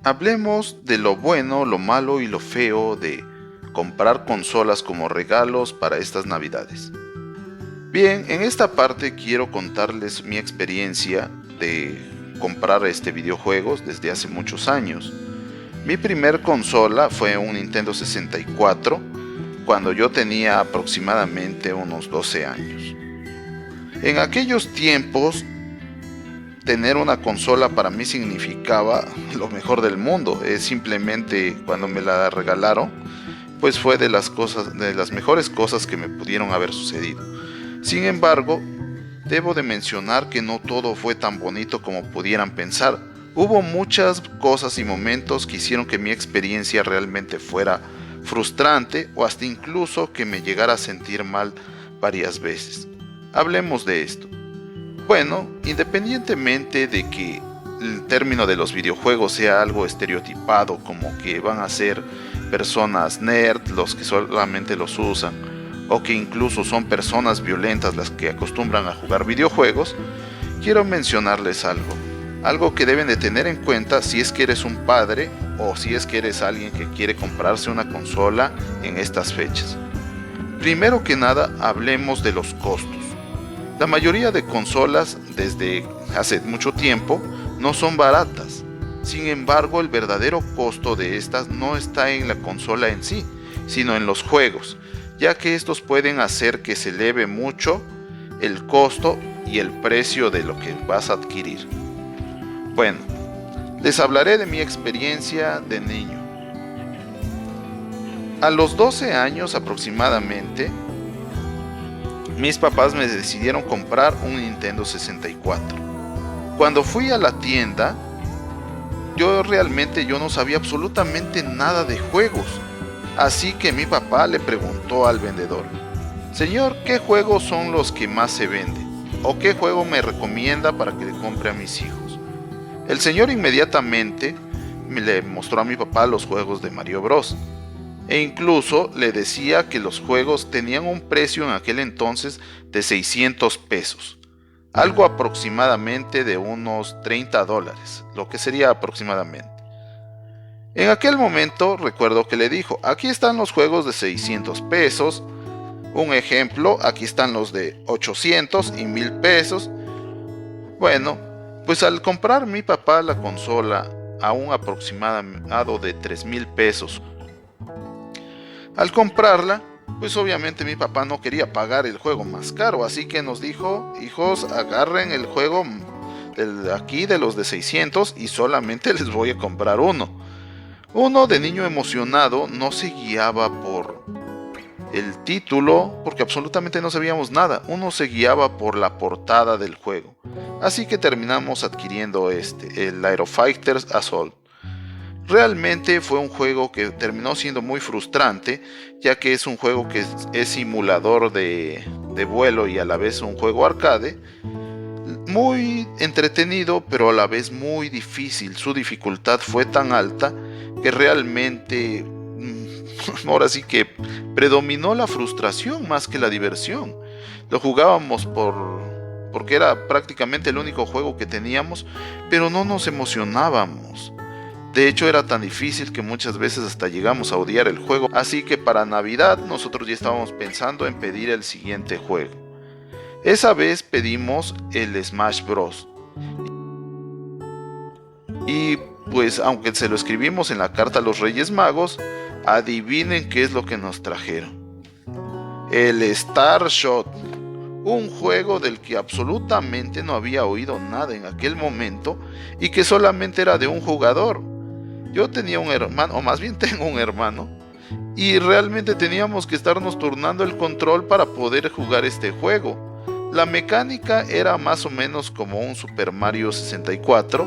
Hablemos de lo bueno, lo malo y lo feo de comprar consolas como regalos para estas navidades. Bien, en esta parte quiero contarles mi experiencia de comprar videojuegos desde hace muchos años. Mi primer consola fue un Nintendo 64 cuando yo tenía aproximadamente unos 12 años. En aquellos tiempos, tener una consola para mí significaba lo mejor del mundo. Es simplemente cuando me la regalaron, pues fue de las mejores cosas que me pudieron haber sucedido. Sin embargo, debo de mencionar que no todo fue tan bonito como pudieran pensar. Hubo muchas cosas y momentos que hicieron que mi experiencia realmente fuera frustrante o hasta incluso que me llegara a sentir mal varias veces. Hablemos de esto. Bueno, independientemente de que el término de los videojuegos sea algo estereotipado, como que van a ser personas nerd los que solamente los usan, o que incluso son personas violentas las que acostumbran a jugar videojuegos, quiero mencionarles algo que deben de tener en cuenta si es que eres un padre o si es que eres alguien que quiere comprarse una consola en estas fechas. Primero que nada, hablemos de los costos. La mayoría de consolas desde hace mucho tiempo no son baratas. Sin embargo, el verdadero costo de estas no está en la consola en sí, sino en los juegos, ya que estos pueden hacer que se eleve mucho el costo y el precio de lo que vas a adquirir. Bueno, les hablaré de mi experiencia de niño. A los 12 años aproximadamente, mis papás me decidieron comprar un Nintendo 64. Cuando fui a la tienda, yo no sabía absolutamente nada de juegos. Así que mi papá le preguntó al vendedor: Señor, ¿qué juegos son los que más se venden? ¿O qué juego me recomienda para que le compre a mis hijos? El señor inmediatamente le mostró a mi papá los juegos de Mario Bros. E incluso le decía que los juegos tenían un precio en aquel entonces de 600 pesos, algo aproximadamente de unos $30, lo que sería aproximadamente. En aquel momento recuerdo que le dijo: aquí están los juegos de 600 pesos, un ejemplo, aquí están los de 800 y 1000 pesos. Bueno, pues al comprar mi papá la consola a un aproximado de 3000 pesos, al comprarla, pues obviamente mi papá no quería pagar el juego más caro, así que nos dijo: hijos, agarren el juego aquí de los de 600 y solamente les voy a comprar uno. Uno de niño emocionado no se guiaba por el título, porque absolutamente no sabíamos nada. Uno se guiaba por la portada del juego. Así que terminamos adquiriendo el Aero Fighters Assault. Realmente fue un juego que terminó siendo muy frustrante, ya que es un juego que es simulador de vuelo y a la vez un juego arcade. Muy entretenido, pero a la vez muy difícil. Su dificultad fue tan alta que realmente ahora sí que predominó la frustración más que la diversión. Lo jugábamos porque era prácticamente el único juego que teníamos, pero no nos emocionábamos. De hecho, era tan difícil que muchas veces hasta llegamos a odiar el juego, así que para Navidad nosotros ya estábamos pensando en pedir el siguiente juego. Esa vez pedimos el Smash Bros. Y pues aunque se lo escribimos en la carta a los Reyes Magos, adivinen qué es lo que nos trajeron. El Star Shot, un juego del que absolutamente no había oído nada en aquel momento y que solamente era de un jugador. Yo tenía un hermano, o más bien tengo un hermano, y realmente teníamos que estarnos turnando el control para poder jugar este juego. La mecánica era más o menos como un Super Mario 64,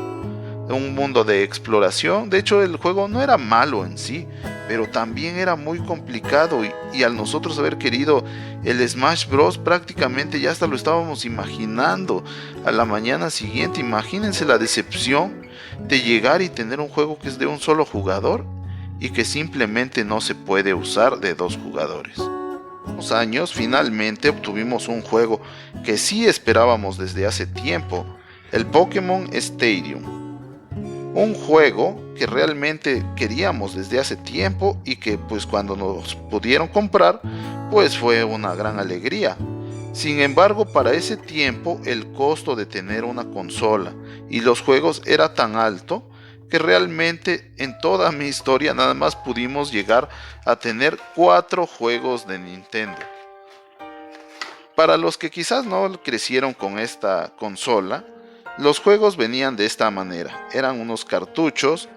un mundo de exploración. De hecho, el juego no era malo en sí, pero también era muy complicado y al nosotros haber querido el Smash Bros. Prácticamente ya hasta lo estábamos imaginando a la mañana siguiente. Imagínense la decepción de llegar y tener un juego que es de un solo jugador y que simplemente no se puede usar de dos jugadores. Unos años finalmente obtuvimos un juego que sí esperábamos desde hace tiempo, el Pokémon Stadium. un juego que realmente queríamos desde hace tiempo y que pues cuando nos pudieron comprar pues fue una gran alegría. Sin embargo, para ese tiempo el costo de tener una consola y los juegos era tan alto que realmente en toda mi historia nada más pudimos llegar a tener 4 juegos de Nintendo. Para los que quizás no crecieron con esta consola, los juegos venían de esta manera. Eran unos cartuchos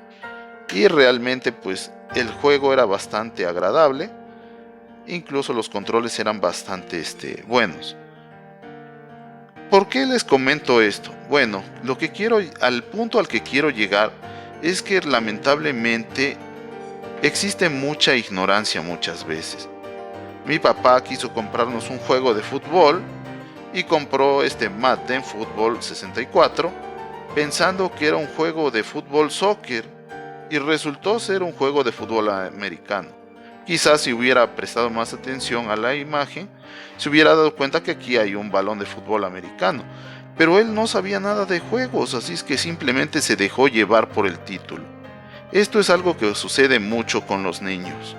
y realmente pues el juego era bastante agradable. Incluso los controles eran bastante buenos. ¿Por qué les comento esto? Bueno, al punto al que quiero llegar es que lamentablemente existe mucha ignorancia muchas veces. Mi papá quiso comprarnos un juego de fútbol y compró Madden Fútbol 64 pensando que era un juego de fútbol soccer y resultó ser un juego de fútbol americano. Quizás si hubiera prestado más atención a la imagen se hubiera dado cuenta que aquí hay un balón de fútbol americano, pero él no sabía nada de juegos, así es que simplemente se dejó llevar por el título. Esto es algo que sucede mucho con los niños.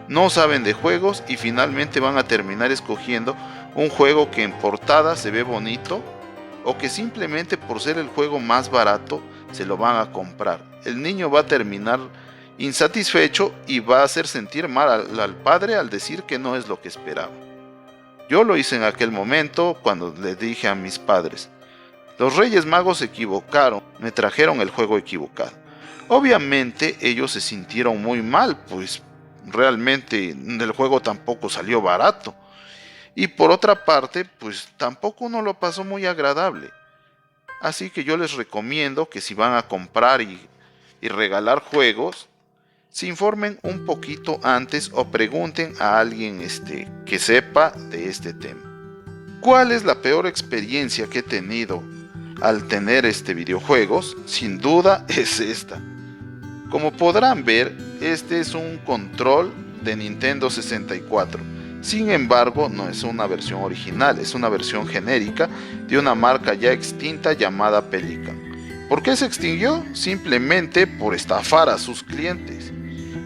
No saben de juegos y finalmente van a terminar escogiendo un juego que en portada se ve bonito o que simplemente por ser el juego más barato se lo van a comprar. El niño va a terminar insatisfecho y va a hacer sentir mal al padre al decir que no es lo que esperaba. Yo lo hice en aquel momento cuando le dije a mis padres: los Reyes Magos se equivocaron, me trajeron el juego equivocado. Obviamente ellos se sintieron muy mal, pues realmente el juego tampoco salió barato. Y por otra parte, pues tampoco uno lo pasó muy agradable. Así que yo les recomiendo que si van a comprar y regalar juegos, se informen un poquito antes o pregunten a alguien que sepa de este tema. ¿Cuál es la peor experiencia que he tenido al tener videojuegos? Sin duda es esta. Como podrán ver, este es un control de Nintendo 64. Sin embargo, no es una versión original, es una versión genérica de una marca ya extinta llamada Pelican. ¿Por qué se extinguió? Simplemente por estafar a sus clientes.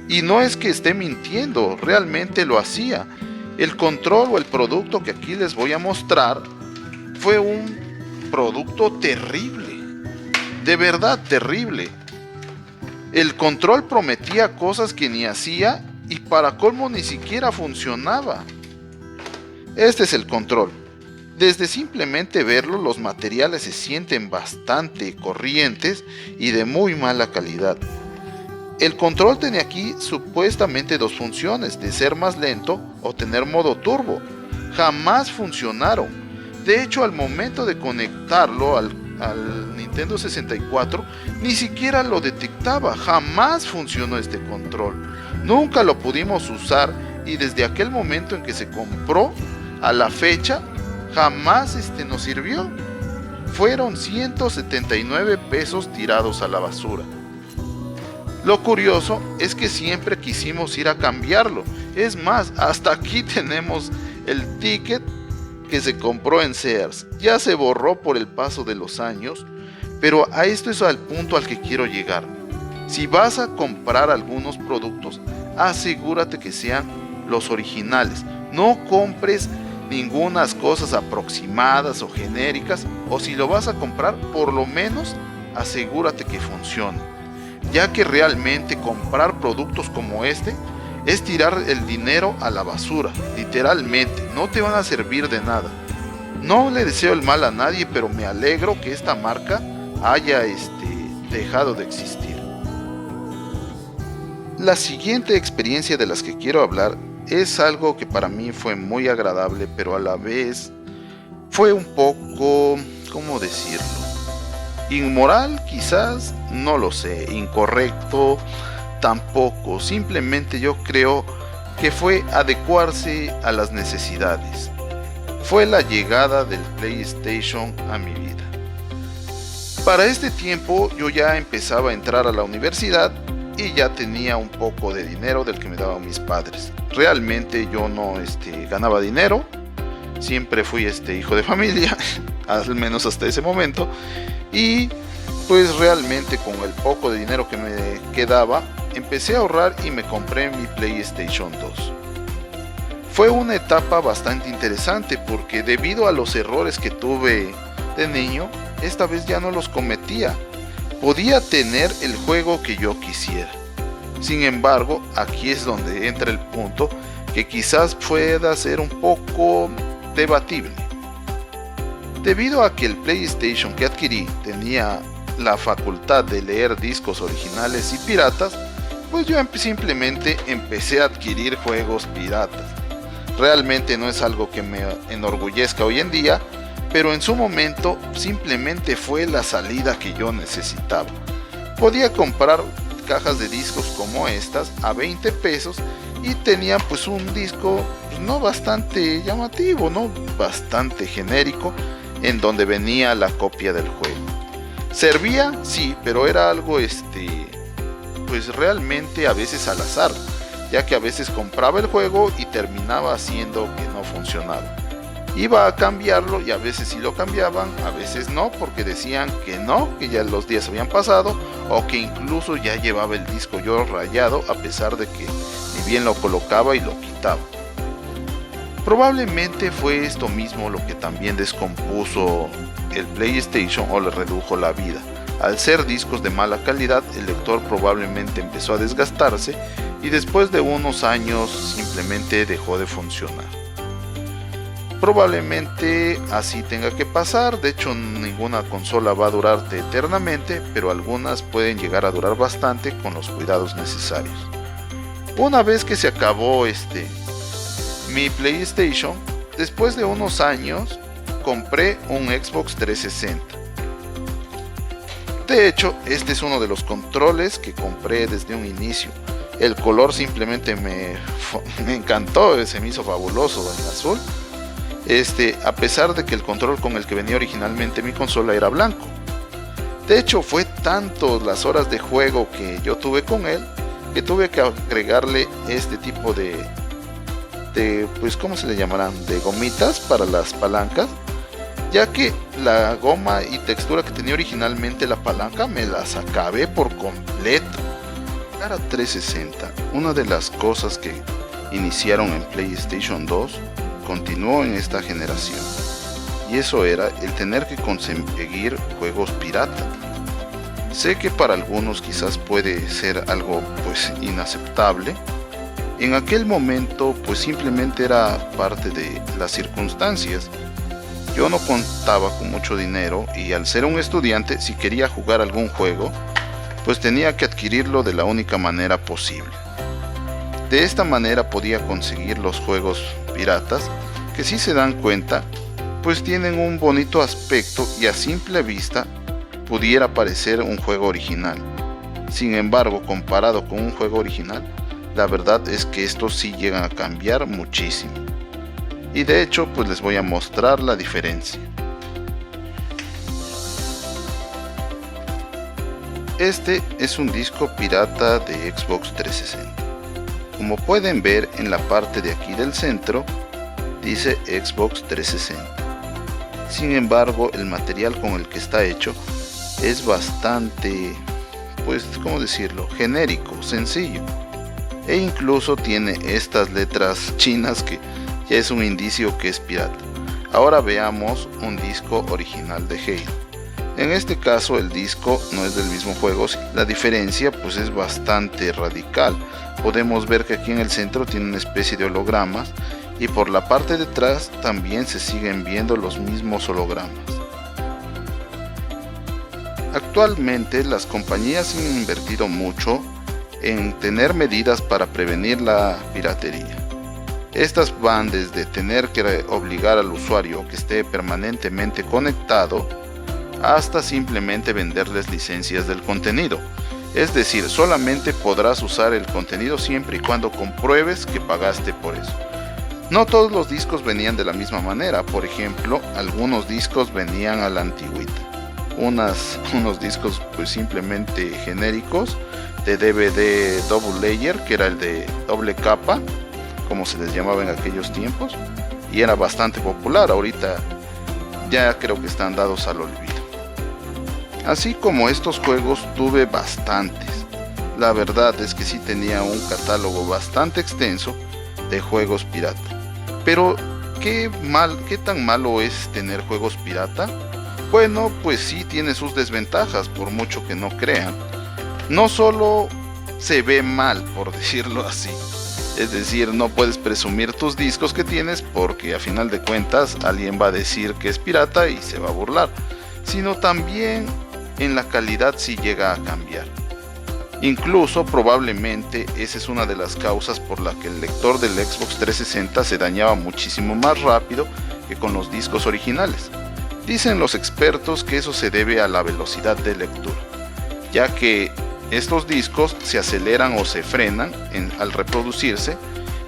Y no es que esté mintiendo, realmente lo hacía. El control o el producto que aquí les voy a mostrar fue un producto terrible, de verdad terrible. El control prometía cosas que ni hacía y para colmo ni siquiera funcionaba. Este es el control. Desde simplemente verlo, los materiales se sienten bastante corrientes y de muy mala calidad. El control tenía aquí supuestamente 2 funciones, de ser más lento o tener modo turbo. Jamás funcionaron. De hecho, al momento de conectarlo al Nintendo 64, ni siquiera lo detectaba. Jamás funcionó este control. Nunca lo pudimos usar y desde aquel momento en que se compró a la fecha, jamás nos sirvió. Fueron 179 pesos tirados a la basura. Lo curioso es que siempre quisimos ir a cambiarlo. Es más, hasta aquí tenemos el ticket que se compró en Sears. Ya se borró por el paso de los años, pero a esto es al punto al que quiero llegar. Si vas a comprar algunos productos, asegúrate que sean los originales. No compres ningunas cosas aproximadas o genéricas, o si lo vas a comprar, por lo menos asegúrate que funcione, ya que realmente comprar productos como este es tirar el dinero a la basura, literalmente. No te van a servir de nada. No le deseo el mal a nadie, pero me alegro que esta marca haya dejado de existir. La siguiente experiencia de las que quiero hablar es algo que para mí fue muy agradable, pero a la vez fue un poco, ¿cómo decirlo? Inmoral, quizás, no lo sé. Incorrecto, tampoco. Simplemente yo creo que fue adecuarse a las necesidades. Fue la llegada del PlayStation a mi vida. Para este tiempo yo ya empezaba a entrar a la universidad y ya tenía un poco de dinero del que me daban mis padres. Realmente yo no ganaba dinero, siempre fui hijo de familia, al menos hasta ese momento, y pues realmente con el poco de dinero que me quedaba, empecé a ahorrar y me compré mi PlayStation 2. Fue una etapa bastante interesante porque debido a los errores que tuve de niño, esta vez ya no los cometía. Podía tener el juego que yo quisiera. Sin embargo, aquí es donde entra el punto que quizás pueda ser un poco debatible. Debido a que el PlayStation que adquirí tenía la facultad de leer discos originales y piratas, pues yo simplemente empecé a adquirir juegos piratas. Realmente no es algo que me enorgullezca hoy en día, pero en su momento simplemente fue la salida que yo necesitaba. Podía comprar cajas de discos como estas a 20 pesos y tenían pues un disco pues, no bastante llamativo, no bastante genérico, en donde venía la copia del juego. Servía, sí, pero era algo pues realmente a veces al azar, ya que a veces compraba el juego y terminaba haciendo que no funcionaba. Iba a cambiarlo y a veces sí lo cambiaban, a veces no, porque decían que no, que ya los días habían pasado, o que incluso ya llevaba el disco yo rayado, a pesar de que ni bien lo colocaba y lo quitaba. Probablemente fue esto mismo lo que también descompuso el PlayStation o le redujo la vida. Al ser discos de mala calidad, el lector probablemente empezó a desgastarse y después de unos años simplemente dejó de funcionar. Probablemente así tenga que pasar, de hecho ninguna consola va a durarte eternamente, pero algunas pueden llegar a durar bastante con los cuidados necesarios. Una vez que se acabó mi PlayStation, después de unos años compré un Xbox 360. De hecho, este es uno de los controles que compré desde un inicio. El color simplemente me encantó, se me hizo fabuloso el azul. A pesar de que el control con el que venía originalmente mi consola era blanco. De hecho, fue tanto las horas de juego que yo tuve con él que tuve que agregarle este tipo de pues ¿cómo se le llamarán? De gomitas para las palancas, ya que la goma y textura que tenía originalmente la palanca me las acabé por completo. Para 360, una de las cosas que iniciaron en PlayStation 2 continuó en esta generación, y eso era el tener que conseguir juegos pirata. Sé que para algunos quizás puede ser algo pues inaceptable. En aquel momento pues simplemente era parte de las circunstancias. Yo no contaba con mucho dinero y al ser un estudiante, si quería jugar algún juego, pues tenía que adquirirlo de la única manera posible. De esta manera podía conseguir los juegos piratas, que si se dan cuenta, pues tienen un bonito aspecto y a simple vista pudiera parecer un juego original. Sin embargo, comparado con un juego original, la verdad es que estos sí llegan a cambiar muchísimo. Y de hecho, pues les voy a mostrar la diferencia. Este es un disco pirata de Xbox 360. Como pueden ver en la parte de aquí del centro, dice Xbox 360. Sin embargo, el material con el que está hecho es bastante, pues, ¿cómo decirlo? Genérico, sencillo. E incluso tiene estas letras chinas que ya es un indicio que es pirata. Ahora veamos un disco original de Halo. En este caso el disco no es del mismo juego, la diferencia pues es bastante radical. Podemos ver que aquí en el centro tiene una especie de hologramas y por la parte de atrás también se siguen viendo los mismos hologramas. Actualmente las compañías han invertido mucho en tener medidas para prevenir la piratería. Estas van desde tener que obligar al usuario que esté permanentemente conectado hasta simplemente venderles licencias del contenido. Es decir, solamente podrás usar el contenido siempre y cuando compruebes que pagaste por eso. No todos los discos venían de la misma manera. Por ejemplo, algunos discos venían a la antigüita. Unos discos pues simplemente genéricos de DVD double layer, que era el de doble capa, como se les llamaba en aquellos tiempos, y era bastante popular. Ahorita ya creo que están dados al olvido. Así como estos juegos tuve bastantes. La verdad es que sí tenía un catálogo bastante extenso de juegos pirata. Pero ¿qué tan malo es tener juegos pirata? Bueno, pues sí tiene sus desventajas, por mucho que no crean. No solo se ve mal, por decirlo así. Es decir, no puedes presumir tus discos que tienes porque a final de cuentas alguien va a decir que es pirata y se va a burlar. Sino también en la calidad sí llega a cambiar. Incluso probablemente esa es una de las causas por la que el lector del Xbox 360 se dañaba muchísimo más rápido que con los discos originales. Dicen los expertos que eso se debe a la velocidad de lectura, ya que estos discos se aceleran o se frenan al reproducirse,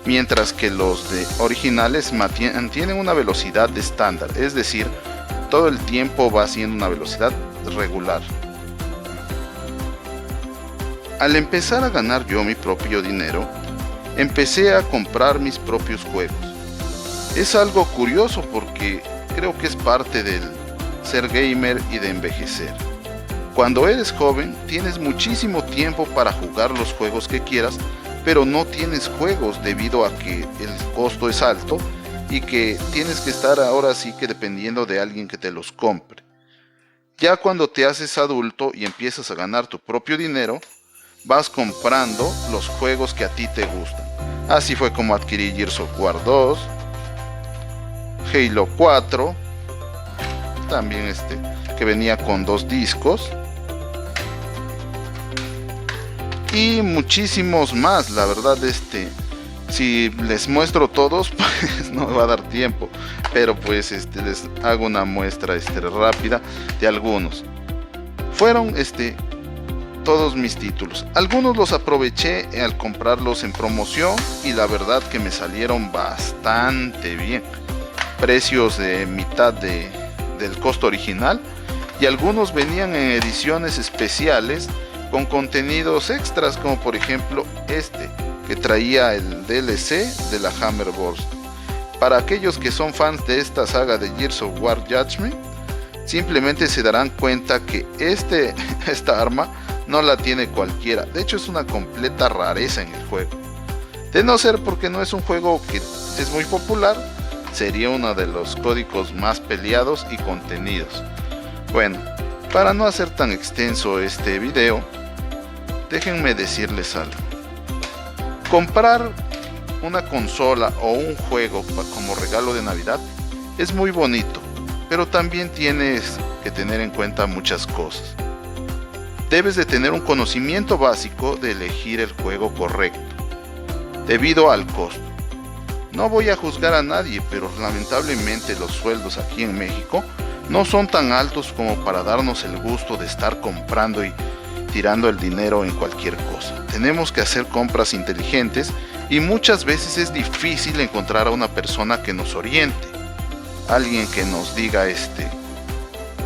mientras que los originales mantienen una velocidad estándar, es decir, todo el tiempo va haciendo una velocidad regular. Al empezar a ganar yo mi propio dinero, empecé a comprar mis propios juegos. Es algo curioso porque creo que es parte del ser gamer y de envejecer. Cuando eres joven, tienes muchísimo tiempo para jugar los juegos que quieras, pero no tienes juegos debido a que el costo es alto y que tienes que estar ahora sí que dependiendo de alguien que te los compre. Ya cuando te haces adulto y empiezas a ganar tu propio dinero, vas comprando los juegos que a ti te gustan. Así fue como adquirí Gears of War 2, Halo 4, también que venía con 2 discos, y muchísimos más. La verdad, si les muestro todos, pues no me va a dar tiempo, pero pues les hago una muestra rápida de algunos. Fueron todos mis títulos. Algunos los aproveché al comprarlos en promoción y la verdad que me salieron bastante bien. Precios de mitad del costo original, y algunos venían en ediciones especiales con contenidos extras, como por ejemplo que traía el DLC de la Hammer Burst. Para aquellos que son fans de esta saga de Gears of War Judgment, simplemente se darán cuenta que esta arma no la tiene cualquiera. De hecho, es una completa rareza en el juego. De no ser porque no es un juego que es muy popular, sería uno de los códigos más peleados y contenidos. Bueno, para no hacer tan extenso este video, déjenme decirles algo. Comprar una consola o un juego como regalo de Navidad es muy bonito, pero también tienes que tener en cuenta muchas cosas. Debes de tener un conocimiento básico de elegir el juego correcto, debido al costo. No voy a juzgar a nadie, pero lamentablemente los sueldos aquí en México no son tan altos como para darnos el gusto de estar comprando y tirando el dinero en cualquier cosa. Tenemos que hacer compras inteligentes y muchas veces es difícil encontrar a una persona que nos oriente, alguien que nos diga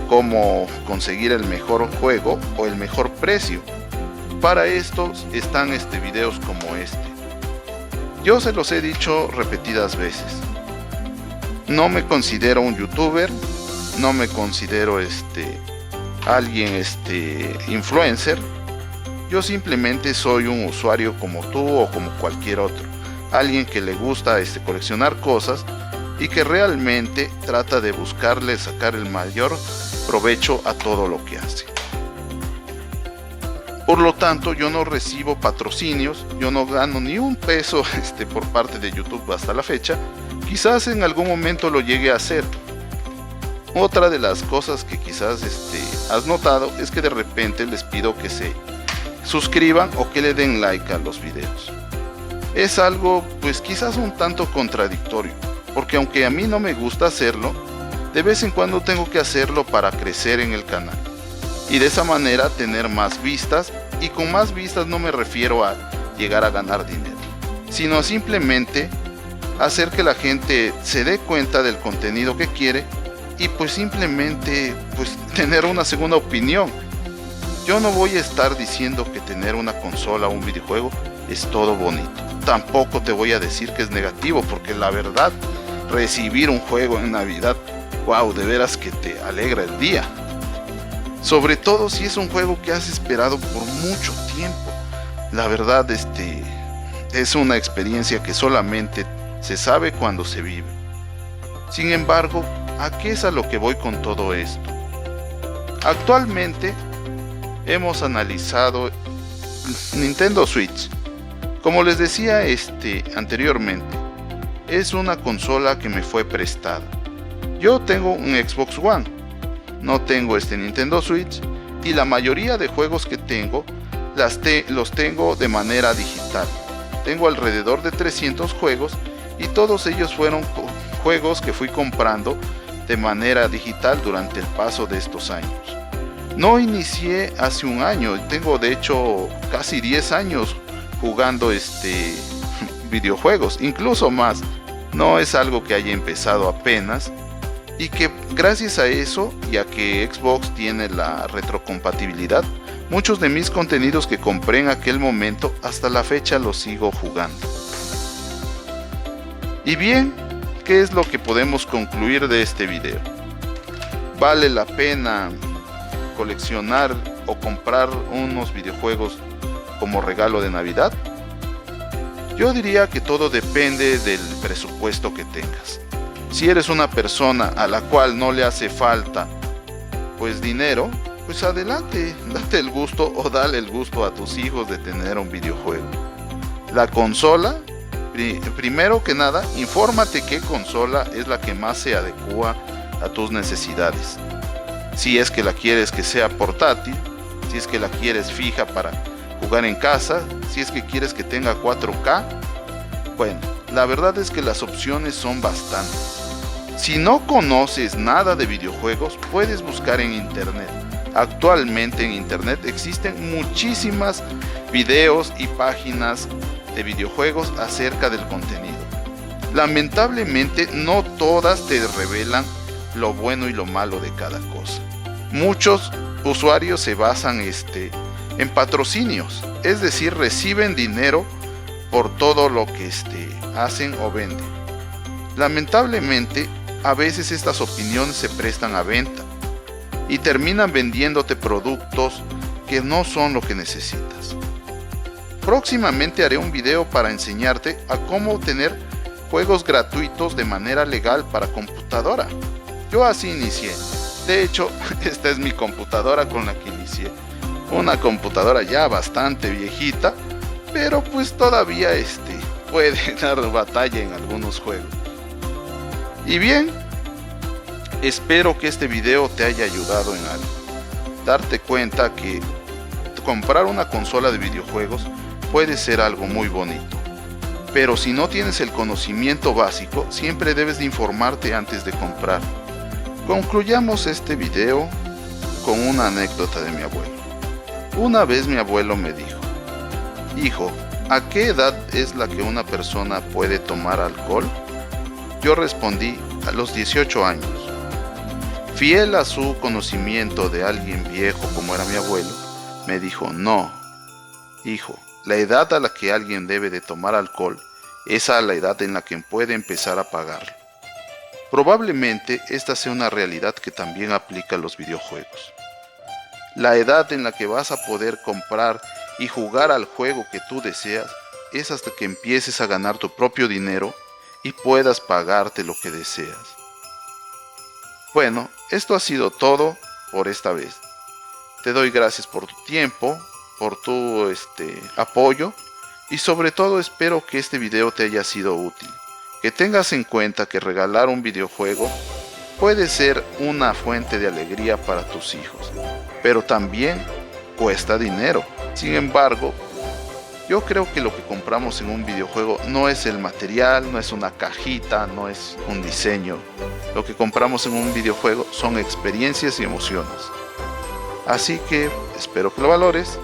cómo conseguir el mejor juego o el mejor precio. Para esto están videos como este. Yo se los he dicho repetidas veces. No me considero un youtuber, no me considero alguien influencer. Yo simplemente soy un usuario como tú o como cualquier otro, alguien que le gusta coleccionar cosas y que realmente trata de buscarle sacar el mayor provecho a todo lo que hace. Por lo tanto, yo no recibo patrocinios, yo no gano ni un peso por parte de YouTube hasta la fecha. Quizás en algún momento lo llegue a hacer. Otra de las cosas que quizás has notado es que de repente les pido que se suscriban o que le den like a los videos. Es algo pues quizás un tanto contradictorio, porque aunque a mí no me gusta hacerlo, de vez en cuando tengo que hacerlo para crecer en el canal y de esa manera tener más vistas. Y con más vistas no me refiero a llegar a ganar dinero, sino simplemente hacer que la gente se dé cuenta del contenido que quiere y pues simplemente tener una segunda opinión. Yo no voy a estar diciendo que tener una consola o un videojuego es todo bonito. Tampoco te voy a decir que es negativo, porque la verdad, recibir un juego en Navidad, wow, de veras que te alegra el día. Sobre todo si es un juego que has esperado por mucho tiempo. La verdad, es una experiencia que solamente se sabe cuando se vive. Sin embargo, ¿a qué es a lo que voy con todo esto? Actualmente hemos analizado Nintendo Switch. Como les decía anteriormente, es una consola que me fue prestada. Yo tengo un Xbox One, no tengo Nintendo Switch, y la mayoría de juegos que tengo los tengo de manera digital. Tengo alrededor de 300 juegos y todos ellos fueron juegos que fui comprando de manera digital durante el paso de estos años. No inicié hace un año, tengo de hecho casi 10 años jugando videojuegos, incluso más. No es algo que haya empezado apenas, y que gracias a eso y a que Xbox tiene la retrocompatibilidad, muchos de mis contenidos que compré en aquel momento hasta la fecha los sigo jugando. Y bien, ¿qué es lo que podemos concluir de este video? ¿Vale la pena coleccionar o comprar unos videojuegos como regalo de Navidad? Yo diría que todo depende del presupuesto que tengas. Si eres una persona a la cual no le hace falta pues dinero, pues adelante, date el gusto o dale el gusto a tus hijos de tener un videojuego. La consola, primero que nada, infórmate qué consola es la que más se adecua a tus necesidades. Si es que la quieres que sea portátil, si es que la quieres fija para jugar en casa, si es que quieres que tenga 4K, bueno, la verdad es que las opciones son bastantes. Si no conoces nada de videojuegos, puedes buscar en internet. Actualmente en internet existen muchísimas videos y páginas de videojuegos acerca del contenido. Lamentablemente no todas te revelan lo bueno y lo malo de cada cosa. Muchos usuarios se basan en patrocinios, es decir, reciben dinero por todo lo que hacen o venden. Lamentablemente, a veces estas opiniones se prestan a venta y terminan vendiéndote productos que no son lo que necesitas. Próximamente haré un video para enseñarte a cómo obtener juegos gratuitos de manera legal para computadora. Yo así inicié. De hecho, esta es mi computadora con la que inicié. Una computadora ya bastante viejita, pero pues todavía puede dar batalla en algunos juegos. Y bien, espero que este video te haya ayudado en algo. Darte cuenta que comprar una consola de videojuegos puede ser algo muy bonito. Pero si no tienes el conocimiento básico, siempre debes de informarte antes de comprar. Concluyamos este video con una anécdota de mi abuelo. Una vez mi abuelo me dijo: hijo, ¿a qué edad es la que una persona puede tomar alcohol? Yo respondí: a los 18 años. Fiel a su conocimiento de alguien viejo como era mi abuelo, me dijo: no, hijo, la edad a la que alguien debe de tomar alcohol es a la edad en la que puede empezar a pagarlo. Probablemente esta sea una realidad que también aplica a los videojuegos. La edad en la que vas a poder comprar y jugar al juego que tú deseas es hasta que empieces a ganar tu propio dinero y puedas pagarte lo que deseas. Bueno, esto ha sido todo por esta vez. Te doy gracias por tu tiempo, por tu apoyo, y sobre todo espero que este video te haya sido útil. Que tengas en cuenta que regalar un videojuego puede ser una fuente de alegría para tus hijos, pero también cuesta dinero. Sin embargo, yo creo que lo que compramos en un videojuego no es el material, no es una cajita, no es un diseño. Lo que compramos en un videojuego son experiencias y emociones. Así que espero que lo valores,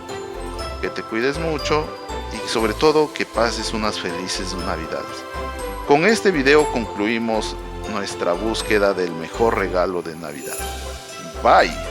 que te cuides mucho y sobre todo que pases unas felices Navidades. Con este video concluimos nuestra búsqueda del mejor regalo de Navidad. Bye.